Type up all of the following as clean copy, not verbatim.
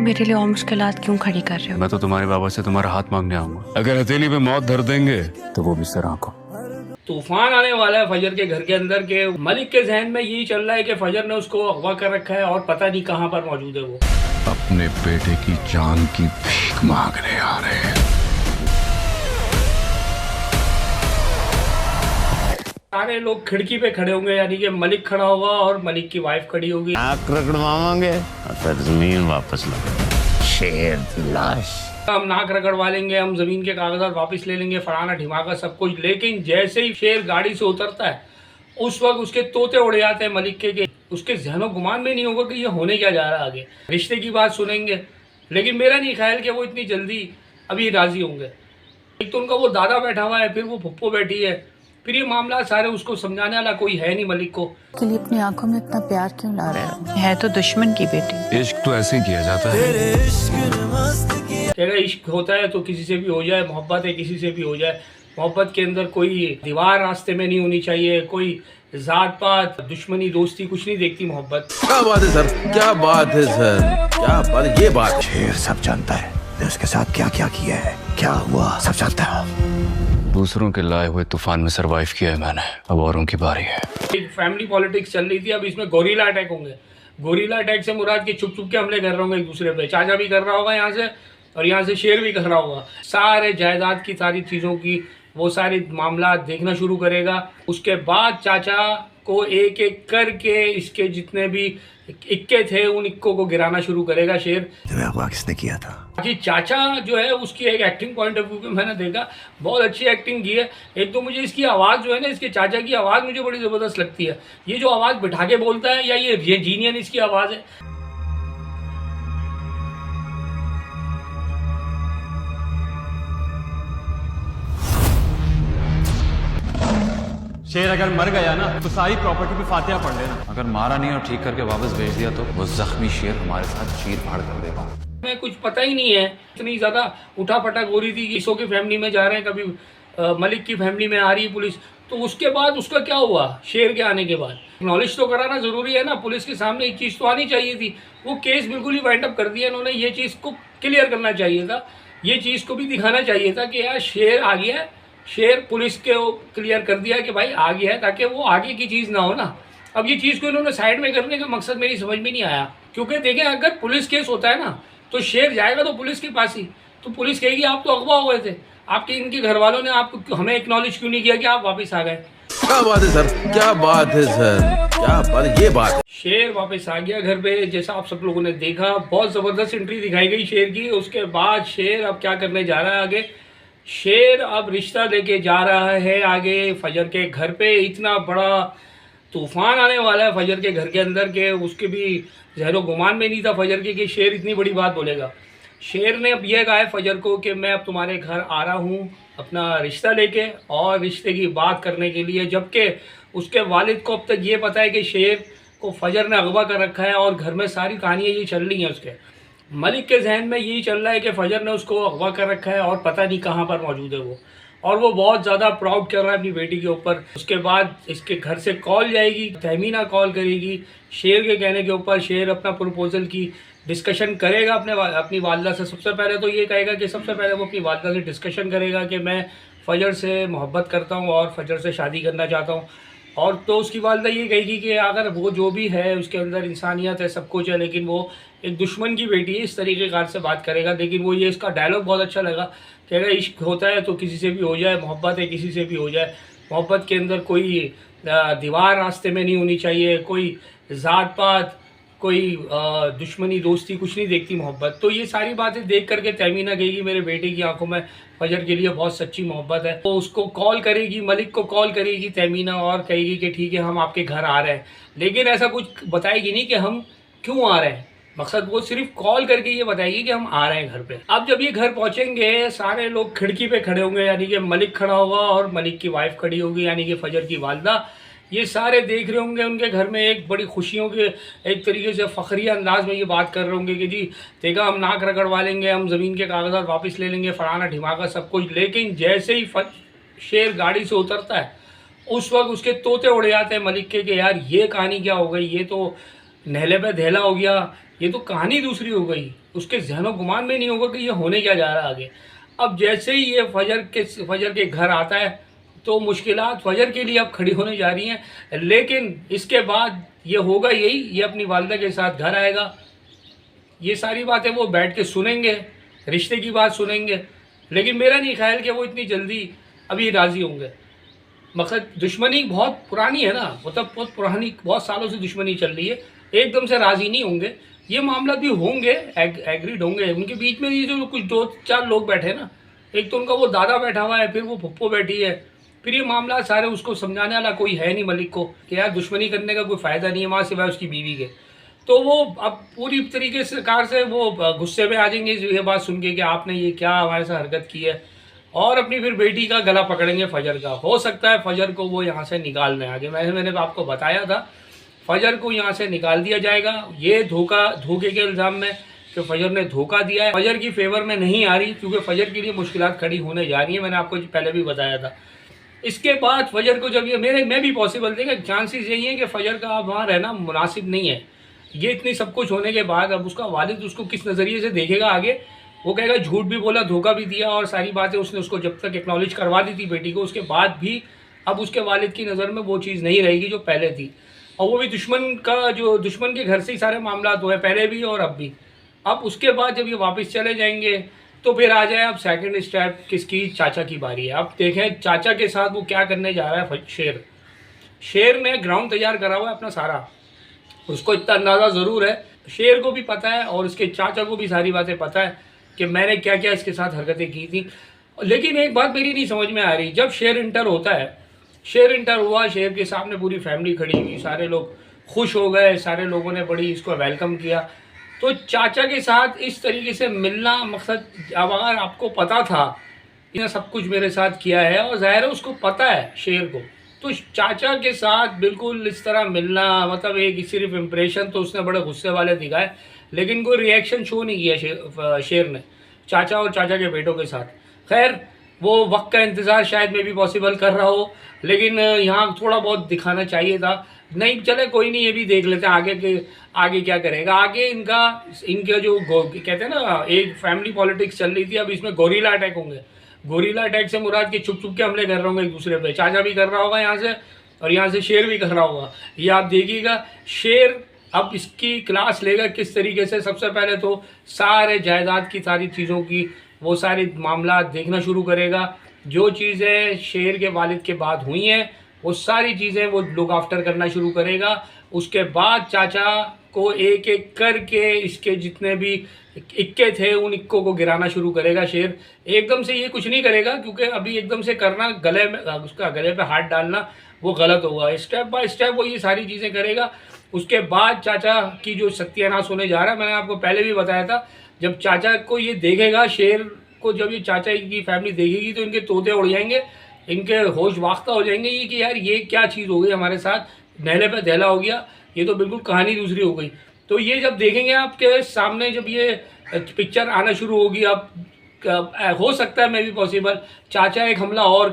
मेरे लिए और मुश्किलात क्यों खड़ी कर रहे हो? मैं तो तुम्हारे बाबा से तुम्हारा हाथ मांगने आऊंगा। अगर हथेली पे मौत धर देंगे तो वो भी सर आंखों। तूफान आने वाला है फजर के घर के अंदर के। मलिक के जहन में यही चल रहा है कि फजर ने उसको अगवा कर रखा है और पता नहीं कहां पर मौजूद है वो। अपने बेटे की जान की भीख मांगने आ रहे हैं। सारे लोग खिड़की पे खड़े होंगे, यानी कि मलिक खड़ा होगा और मलिक की वाइफ खड़ी होगी। आँख रगड़वाएंगे और फिर जमीन वापस लगे। शेर की लाश। हम नाक रगड़वा लेंगे, हम जमीन के कागजात वापस ले लेंगे, फलाना ढिमाका सब कुछ। लेकिन जैसे ही शेर गाड़ी से उतरता है उस वक्त उसके तोते उड़ जाते हैं मलिक के। उसके जहनो गुमान में नहीं होगा कि ये होने क्या जा रहा है आगे। रिश्ते की बात सुनेंगे, लेकिन मेरा नहीं ख्याल कि वो इतनी जल्दी अभी राजी होंगे। एक तो उनका वो दादा बैठा हुआ है, फिर वो फुप्पो बैठी है, फिर ये मामला सारे उसको समझाने वाला कोई है नहीं मलिक को। के लिए अपनी आंखों में इतना प्यार क्यों ला रहे हो? है तो दुश्मन की बेटी। इश्क तो ऐसे ही किया जाता है। अगर इश्क होता है तो किसी से भी हो जाए, मोहब्बत है किसी से भी हो जाए। मोहब्बत के अंदर कोई दीवार रास्ते में नहीं होनी चाहिए, कोई जात पात दुश्मनी दोस्ती कुछ नहीं देखती मोहब्बत। क्या बात है सर, क्या बात है सर, क्या बात है, ये बात। शेर सब जानता है ने उसके साथ क्या क्या किया है, क्या हुआ सब जानता है। दूसरों के लाए हुए तूफान में सरवाइव किया है मैंने, अब औरों की बारी है। एक फैमिली पॉलिटिक्स चल रही थी, अब इसमें गोरिल्ला अटैक होंगे। गोरिल्ला अटैक से मुराद के छुप छुप के हमले कर रहे होंगे एक दूसरे पे। चाचा भी कर रहा होगा यहाँ से और यहाँ से शेर भी कर रहा होगा। सारे जायदाद की सारी चीज़ों की वो सारी मामला देखना शुरू करेगा। उसके बाद चाचा को एक एक करके इसके जितने भी इक्के थे उन इक्कों को गिराना शुरू करेगा शेर। तुम्हें अगवा किसने किया था? बाकी चाचा जो है उसकी एक एक्टिंग पॉइंट ऑफ व्यू पे मैंने देखा, बहुत अच्छी एक्टिंग की है। एक तो मुझे इसकी आवाज़ जो है ना, इसके चाचा की आवाज़ मुझे बड़ी ज़बरदस्त लगती है। ये जो आवाज़ बिठा के बोलता है या ये जीनियन इसकी आवाज़ है। शेर अगर मर गया ना तो सारी प्रॉपर्टी पे फातिहा पढ़ लेना। अगर मारा नहीं और ठीक करके वापस भेज दिया तो वो जख्मी शेर हमारे साथ चीर फाड़ कर देगा। मैं कुछ पता ही नहीं है, इतनी ज़्यादा उठा पटक हो रही थी कि इसो की फैमिली में जा रहे हैं, कभी मलिक की फैमिली में आ रही है पुलिस। तो उसके बाद उसका क्या हुआ शेर के आने के बाद? नॉलेज तो कराना ज़रूरी है ना, पुलिस के सामने एक चीज़ तो आनी चाहिए थी। वो केस बिल्कुल ही वाइंड अप कर दिया इन्होंने। ये चीज़ को क्लियर करना चाहिए था, ये चीज़ को भी दिखाना चाहिए था कि यार शेर आ गया है। शेर पुलिस के क्लियर कर दिया कि भाई आ गया है, ताकि वो आगे की चीज़ ना हो ना। अब ये चीज़ को इन्होंने साइड में करने का मकसद मेरी समझ में नहीं आया। क्योंकि देखें, अगर पुलिस केस होता है ना तो शेर जाएगा तो पुलिस के पास ही, तो पुलिस कहेगी आप तो अगवा हुए थे, आपके इनके घर वालों ने आपको हमें एक्नॉलेज क्यों नहीं किया कि आप वापस आ गए। क्या बात है सर, क्या बात है सर, क्या बात है, ये बात है। शेर वापस आ गया घर पे, जैसा आप सब लोगों ने देखा। बहुत ज़बरदस्त एंट्री दिखाई गई शेर की। उसके बाद शेर अब क्या करने जा रहा है आगे? शेर अब रिश्ता लेके जा रहा है आगे फजर के घर पे। इतना बड़ा तूफान आने वाला है फजर के घर के अंदर के उसके भी जहरो गुमान में नहीं था फजर के कि शेर इतनी बड़ी बात बोलेगा। शेर ने अब यह कहा है फजर को कि मैं अब तुम्हारे घर आ रहा हूँ अपना रिश्ता लेके और रिश्ते की बात करने के लिए। जबकि उसके वालिद को अब तक ये पता है कि शेर को फजर ने अगवा कर रखा है और घर में सारी कहानियाँ ये चल रही हैं उसके। मलिक के जहन में यही चल रहा है कि फजर ने उसको अगवा कर रखा है और पता नहीं कहाँ पर मौजूद है वो। और वो बहुत ज़्यादा प्राउड कर रहा है अपनी बेटी के ऊपर। उसके बाद इसके घर से कॉल जाएगी, तहमीना कॉल करेगी शेर के कहने के ऊपर। शेर अपना प्रपोजल की डिस्कशन करेगा अपनी वालदा से। सबसे पहले तो ये कहेगा कि सबसे पहले वो अपनी वालदा से डिस्कशन करेगा कि मैं फजर से मोहब्बत करता हूँ और फजर से शादी करना चाहता हूँ। और तो उसकी वालदा ये कहेगी कि अगर वो जो भी है उसके अंदर इंसानियत है, सब कुछ है, लेकिन वो एक दुश्मन की बेटी है, इस तरीके कार से बात करेगा। लेकिन वो ये इसका डायलॉग बहुत अच्छा लगा कि अगर इश्क होता है तो किसी से भी हो जाए, मोहब्बत है किसी से भी हो जाए। मोहब्बत के अंदर कोई दीवार रास्ते में नहीं होनी चाहिए, कोई जात पात कोई दुश्मनी दोस्ती कुछ नहीं देखती मोहब्बत। तो ये सारी बातें देख करके तहमीना कहेगी मेरे बेटे की आंखों में फजर के लिए बहुत सच्ची मोहब्बत है। तो उसको कॉल करेगी, मलिक को कॉल करेगी तहमीना और कहेगी कि ठीक है हम आपके घर आ रहे हैं। लेकिन ऐसा कुछ बताएगी नहीं कि हम क्यों आ रहे हैं, मकसद वो सिर्फ कॉल करके ये बताएगी कि हम आ रहे हैं घर पे। अब जब ये घर पहुंचेंगे सारे लोग खिड़की पे खड़े होंगे, यानी कि मलिक खड़ा होगा और मलिक की वाइफ खड़ी होगी, यानी कि फजर की वालदा। ये सारे देख रहे होंगे उनके घर में एक बड़ी खुशियों के एक तरीके से फ़खरी अंदाज में ये बात कर रहे होंगे कि जी देखा हम नाक रगड़वा लेंगे, हम ज़मीन के कागजात वापस ले लेंगे, फलाना ढिमाका सब कुछ। लेकिन जैसे ही शेर गाड़ी से उतरता है उस वक्त उसके तोते उड़ जाते हैं मलिक के कि यार ये कहानी क्या हो गई, ये तो नहले पे धैला हो गया, ये तो कहानी दूसरी हो गई। उसके जहनो गुमान में नहीं होगा कि ये होने क्या जा रहा है आगे। अब जैसे ही ये फजर के घर आता है तो मुश्किलात फजर के लिए अब खड़ी होने जा रही हैं। लेकिन इसके बाद ये होगा यही, ये अपनी वालिदा के साथ घर आएगा, ये सारी बातें वो बैठ के सुनेंगे, रिश्ते की बात सुनेंगे। लेकिन मेरा नहीं ख्याल कि वो इतनी जल्दी अभी राज़ी होंगे। मकसद दुश्मनी बहुत पुरानी है ना, मतलब बहुत पुरानी, बहुत सालों से दुश्मनी चल रही है, एकदम से राज़ी नहीं होंगे। ये मामला भी होंगे, एग्रीड होंगे। उनके बीच में ये जो कुछ 2-4 लोग बैठे हैं ना, एक तो उनका वो दादा बैठा हुआ है, फिर वो फुप्पो बैठी है, फिर ये मामला सारे उसको समझाने वाला कोई है नहीं मलिक को कि यार दुश्मनी करने का कोई फ़ायदा नहीं है वहाँ सिवाय उसकी बीवी के। तो वो अब पूरी तरीके से कार से वो गुस्से में आ जाएंगे ये बात सुन के कि आपने ये क्या हमारे साथ हरकत की है, और अपनी फिर बेटी का गला पकड़ेंगे फजर का। हो सकता है फजर को वो यहाँ से निकालने आगे, मैंने आपको बताया था फजर को यहाँ से निकाल दिया जाएगा। ये धोखे के इल्ज़ाम में कि फजर ने धोखा दिया है, फजर की फेवर में नहीं आ रही, क्योंकि फजर के लिए मुश्किलात खड़ी होने जा रही है, मैंने आपको पहले भी बताया था। इसके बाद फजर को जब ये मैं भी पॉसिबल देगा, चांसेस यही है कि फजर का अब वहाँ रहना मुनासिब नहीं है। ये इतनी सब कुछ होने के बाद अब उसका वालिद उसको किस नज़रिए से देखेगा आगे, वो कहेगा झूठ भी बोला, धोखा भी दिया, और सारी बातें उसने उसको जब तक एक्नॉलेज करवा दी थी बेटी को, उसके बाद भी अब उसके वालिद की नज़र में वो चीज़ नहीं रहेगी जो पहले थी। और वो भी दुश्मन के घर से ही सारे मामला हुए पहले भी और अब भी। अब उसके बाद जब ये वापस चले जाएंगे तो फिर आ जाए अब सेकंड स्टेप किसकी, चाचा की बारी है। अब देखें चाचा के साथ वो क्या करने जा रहा है। शेर ने ग्राउंड तैयार करा हुआ है अपना सारा, उसको इतना अंदाज़ा ज़रूर है, शेर को भी पता है और इसके चाचा को भी सारी बातें पता है कि मैंने क्या क्या इसके साथ हरकतें की थी। लेकिन एक बात मेरी नहीं समझ में आ रही, जब शेर इंटर होता है, शेर इंटर हुआ, शेर के सामने पूरी फैमिली खड़ी हुई, सारे लोग खुश हो गए, सारे लोगों ने बड़ी इसको वेलकम किया, तो चाचा के साथ इस तरीके से मिलना, मकसद अब अगर आपको पता था इन्हें सब कुछ मेरे साथ किया है और ज़ाहिर है उसको पता है शेर को, तो चाचा के साथ बिल्कुल इस तरह मिलना, मतलब एक सिर्फ इम्प्रेशन तो उसने बड़े गुस्से वाले दिखाए, लेकिन कोई रिएक्शन शो नहीं किया शेर ने चाचा और चाचा के बेटों के साथ। खैर वो वक्त का इंतज़ार शायद में भी पॉसिबल कर रहा हो, लेकिन यहाँ थोड़ा बहुत दिखाना चाहिए था। नहीं चले कोई नहीं, ये भी देख लेते हैं आगे क्या करेगा। आगे इनके जो कहते हैं ना, एक फैमिली पॉलिटिक्स चल रही थी, अब इसमें गोरिल्ला अटैक होंगे। गोरिल्ला अटैक से मुराद के छुप के हमले कर रहे होंगे एक दूसरे पे, चाचा भी कर रहा होगा यहाँ से और यहाँ से शेर भी कर रहा होगा। ये आप देखिएगा शेर अब इसकी क्लास लेगा किस तरीके से। सबसे पहले तो सारे जायदाद की सारी चीज़ों की वो सारे मामला देखना शुरू करेगा, जो चीज़ें शेर के वालिद के बाद हुई हैं वो सारी चीज़ें वो लुक आफ्टर करना शुरू करेगा। उसके बाद चाचा को एक एक करके इसके जितने भी इक्के थे उन इक्कों को गिराना शुरू करेगा शेर। एकदम से ये कुछ नहीं करेगा, क्योंकि अभी एकदम से करना उसका गले पे हाथ डालना वो गलत होगा। स्टेप बाय स्टेप वो ये सारी चीज़ें करेगा। उसके बाद चाचा की जो सत्यानाश होने जा रहा है, मैंने आपको पहले भी बताया था, जब चाचा को ये देखेगा, शेर को जब ये चाचा की फैमिली देखेगी तो इनके तोते उड़ जाएंगे, इनके होश वाख्ता हो जाएंगे ये कि यार ये क्या चीज़ हो गई हमारे साथ, नहले पे दहला हो गया, ये तो बिल्कुल कहानी दूसरी हो गई। तो ये जब देखेंगे आपके सामने, जब ये पिक्चर आना शुरू होगी, अब हो सकता है मैं भी पॉसिबल चाचा एक हमला और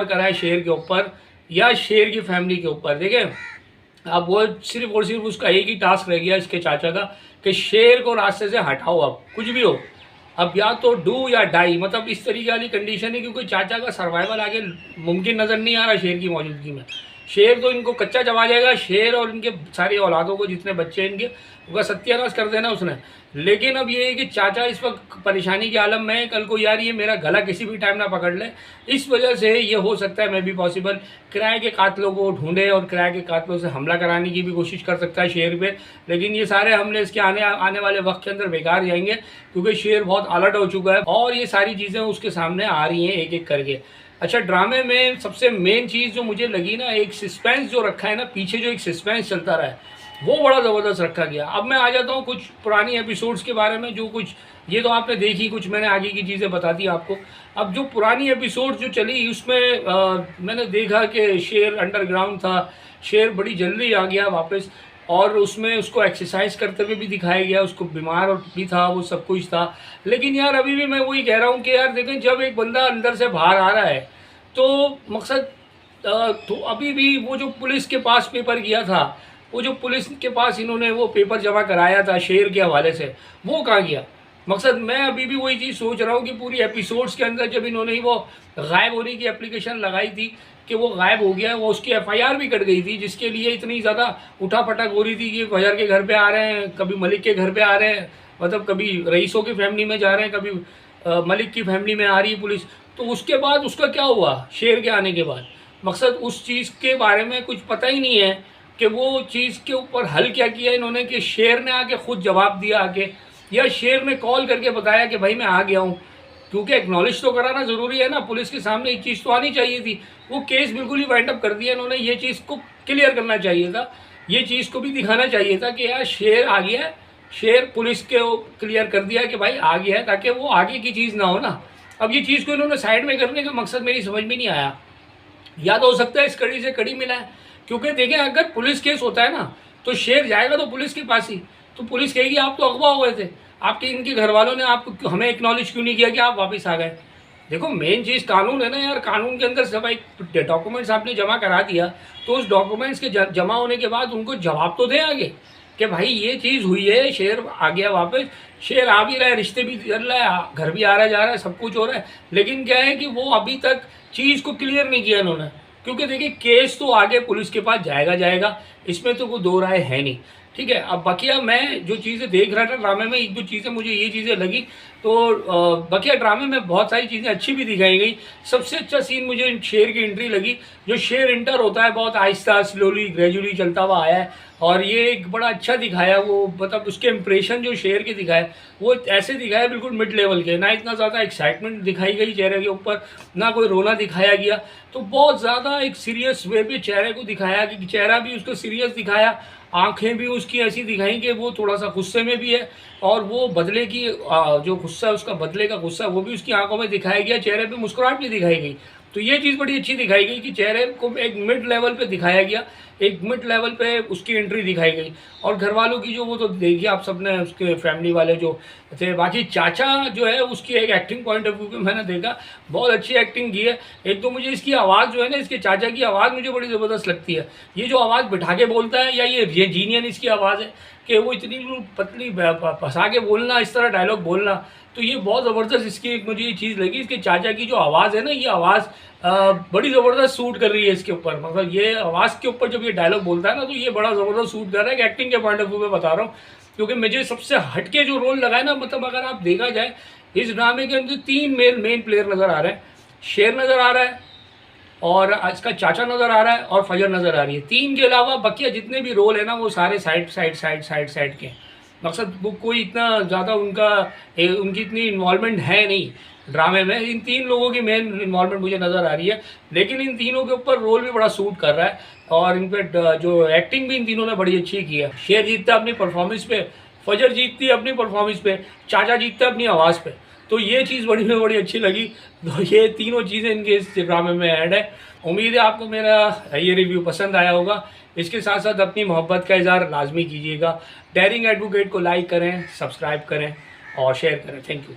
कराए शेर के ऊपर या शेर की फैमिली के ऊपर। देखें अब वो सिर्फ और सिर्फ उसका एक ही टास्क रह गया इसके चाचा का कि शेर को रास्ते से हटाओ, अब कुछ भी हो, अब या तो डू या डाई, मतलब इस तरीके वाली कंडीशन है, क्योंकि चाचा का सर्वाइवल आगे मुमकिन नज़र नहीं आ रहा शेर की मौजूदगी में। शेर तो इनको कच्चा चबा जाएगा, शेर और इनके सारी औलादों को, जितने बच्चे इनके, उनका सत्यानाश कर देना उसने। लेकिन अब ये है कि चाचा इस वक्त परेशानी के आलम में है, कल को यार ये मेरा गला किसी भी टाइम ना पकड़ ले, इस वजह से ये हो सकता है मैं भी पॉसिबल किराए के कातलों को ढूंढे और किराए के कातलों से हमला कराने की भी कोशिश कर सकता है शेर पे। लेकिन ये सारे हमले इसके आने वाले वक्त के अंदर बेकार जाएंगे, क्योंकि शेर बहुत अलर्ट हो चुका है और ये सारी चीज़ें उसके सामने आ रही हैं एक एक करके। अच्छा, ड्रामे में सबसे मेन चीज़ जो मुझे लगी ना, एक सस्पेंस जो रखा है ना, पीछे जो एक सस्पेंस चलता रहा है वो बड़ा ज़बरदस्त रखा गया। अब मैं आ जाता हूँ कुछ पुरानी एपिसोड्स के बारे में, जो कुछ ये तो आपने देखी, कुछ मैंने आगे की चीज़ें बता दी आपको। अब जो पुरानी एपिसोड जो चली उसमें मैंने देखा कि शेर अंडरग्राउंड था, शेर बड़ी जल्दी आ गया वापस, और उसमें उसको एक्सरसाइज करते हुए भी दिखाया गया, उसको बीमार भी था, वो सब कुछ था। लेकिन यार अभी भी मैं वही कह रहा हूँ कि यार देखें, जब एक बंदा अंदर से बाहर आ रहा है तो मकसद तो अभी भी वो जो पुलिस के पास पेपर किया था वो जो पुलिस के पास इन्होंने वो पेपर जमा कराया था शेर के हवाले से, वो कहाँ गया? मकसद मैं अभी भी वही चीज़ सोच रहा हूँ कि पूरी एपिसोड्स के अंदर जब इन्होंने वो गायब होने की एप्लीकेशन लगाई थी कि वो गायब हो गया, वो उसकी FIR भी कट गई थी, जिसके लिए इतनी ज़्यादा उठापटक हो रही थी कि फजर के घर पे आ रहे हैं, कभी मलिक के घर पे आ रहे हैं, मतलब कभी रईसों की फैमिली में जा रहे हैं, कभी मलिक की फैमिली में आ रही है पुलिस। तो उसके बाद उसका क्या हुआ शेर के आने के बाद? मकसद उस चीज़ के बारे में कुछ पता ही नहीं है कि वो चीज़ के ऊपर हल क्या किया इन्होंने, कि शेर ने आके खुद जवाब दिया आके, या शेर ने कॉल करके बताया कि भाई मैं आ गया हूँ, क्योंकि एक्नॉलेज तो कराना ज़रूरी है ना, पुलिस के सामने एक चीज़ तो आनी चाहिए थी। वो केस बिल्कुल ही वाइंड अप कर दिया इन्होंने, ये चीज़ को क्लियर करना चाहिए था, ये चीज़ को भी दिखाना चाहिए था कि यार शेर आ गया है, शेर पुलिस के क्लियर कर दिया कि भाई आ गया है, ताकि वो आगे की चीज़ ना हो ना। अब ये चीज़ को इन्होंने साइड में करने का मकसद मेरी समझ में नहीं आया, या तो हो सकता है इस कड़ी से कड़ी मिला है, क्योंकि देखें अगर पुलिस केस होता है ना तो शेर जाएगा तो पुलिस के पास ही, तो पुलिस कहेगी आप तो अगवा हो गए थे, आपके इनके घर वालों ने आपको हमें एक्नॉलेज क्यों नहीं किया कि आप वापस आ गए। देखो मेन चीज़ कानून है ना यार, कानून के अंदर जब एक डॉक्यूमेंट्स आपने जमा करा दिया तो उस डॉक्यूमेंट्स के जमा होने के बाद उनको जवाब तो दें आगे कि भाई ये चीज़ हुई है, शेर आ गया वापस, शेर आ भी रहा है, रिश्ते भी कर रहा है, घर भी आ रहा जा रहा है, सब कुछ हो रहा है, लेकिन क्या है कि वो अभी तक चीज़ को क्लियर नहीं किया इन्होंने। क्योंकि देखिए केस तो आगे पुलिस के पास जाएगा, इसमें तो कोई दो राय है नहीं, ठीक है। अब बकिया मैं जो चीज़ें देख रहा था ड्रामे में, एक दो चीज़ें मुझे ये चीज़ें लगी, तो बकिया ड्रामे में बहुत सारी चीज़ें अच्छी भी दिखाई गई। सबसे अच्छा सीन मुझे शेर की एंट्री लगी, जो शेर इंटर होता है बहुत आहिस्ता स्लोली ग्रेजुअली चलता हुआ आया है, और ये एक बड़ा अच्छा दिखाया, वो मतलब उसके इंप्रेशन जो शेर के दिखाए वो ऐसे दिखाया बिल्कुल मिड लेवल के, ना इतना ज़्यादा एक्साइटमेंट दिखाई गई चेहरे के ऊपर, ना कोई रोना दिखाया गया, तो बहुत ज़्यादा एक सीरियस वे पे चेहरे को दिखाया कि चेहरा भी उसको सीरियस दिखाया, आंखें भी उसकी ऐसी दिखाई कि वो थोड़ा सा गुस्से में भी है, और वो बदले की जो गुस्सा है उसका बदले का गुस्सा वो भी उसकी आंखों में दिखाया गया, चेहरे पे मुस्कुराहट भी दिखाई गई। तो ये चीज़ बड़ी अच्छी दिखाई गई कि चेहरे को एक मिड लेवल पे दिखाया गया, एक मिड लेवल पे उसकी एंट्री दिखाई गई। और घर वालों की जो वो तो देखिए आप सबने, उसके फैमिली वाले जो थे, बाकी चाचा जो है उसकी एक एक्टिंग पॉइंट ऑफ व्यू पे मैंने देखा बहुत अच्छी एक्टिंग की है। एक तो मुझे इसकी आवाज़ जो है ना, इसके चाचा की आवाज़ मुझे बड़ी ज़बरदस्त लगती है, ये जो आवाज़ बिठा के बोलता है, या ये जीनियन इसकी आवाज़ है कि वो इतनी पतली फंसा के बोलना, इस तरह डायलॉग बोलना, तो ये बहुत ज़बरदस्त इसकी एक मुझे ये चीज़ लगी। इसके चाचा की जो आवाज़ है ना, ये आवाज़ बड़ी ज़बरदस्त सूट कर रही है इसके ऊपर, मतलब ये आवाज़ के ऊपर जब ये डायलॉग बोलता है ना तो ये बड़ा ज़बरदस्त सूट कर रहा है, कि एक्टिंग के पॉइंट ऑफ व्यू में बता रहा हूँ। क्योंकि मुझे सबसे हटके जो रोल लगा है ना, मतलब अगर आप देखा जाए इस ड्रामे के अंदर 3 मेन प्लेयर नज़र आ रहे हैं, शेर नज़र आ रहा है, और इसका चाचा नज़र आ रहा है, और फजर नज़र आ रही है। 3 के अलावा बकिया जितने भी रोल है ना वो सारे साइड के, मकसद वो कोई इतना ज़्यादा उनकी इतनी इन्वॉल्वमेंट है नहीं ड्रामे में। इन 3 लोगों की मेन इन्वॉल्वमेंट मुझे नज़र आ रही है, लेकिन इन तीनों के ऊपर रोल भी बड़ा सूट कर रहा है, और इन पर जो एक्टिंग भी इन तीनों ने बड़ी अच्छी की है। शेर जीतता अपनी परफॉर्मेंस पे, फजर जीतती है अपनी परफॉर्मेंस पे, चाचा जीतता अपनी आवाज़ पे, तो ये चीज़ बड़ी अच्छी लगी। तो ये तीनों चीज़ें इनके इस ड्रामे में ऐड है। उम्मीद है आपको मेरा ये रिव्यू पसंद आया होगा। इसके साथ साथ अपनी मोहब्बत का इज़हार लाजमी कीजिएगा। डेयरिंग एडवोकेट को लाइक करें, सब्सक्राइब करें और शेयर करें। Thank you.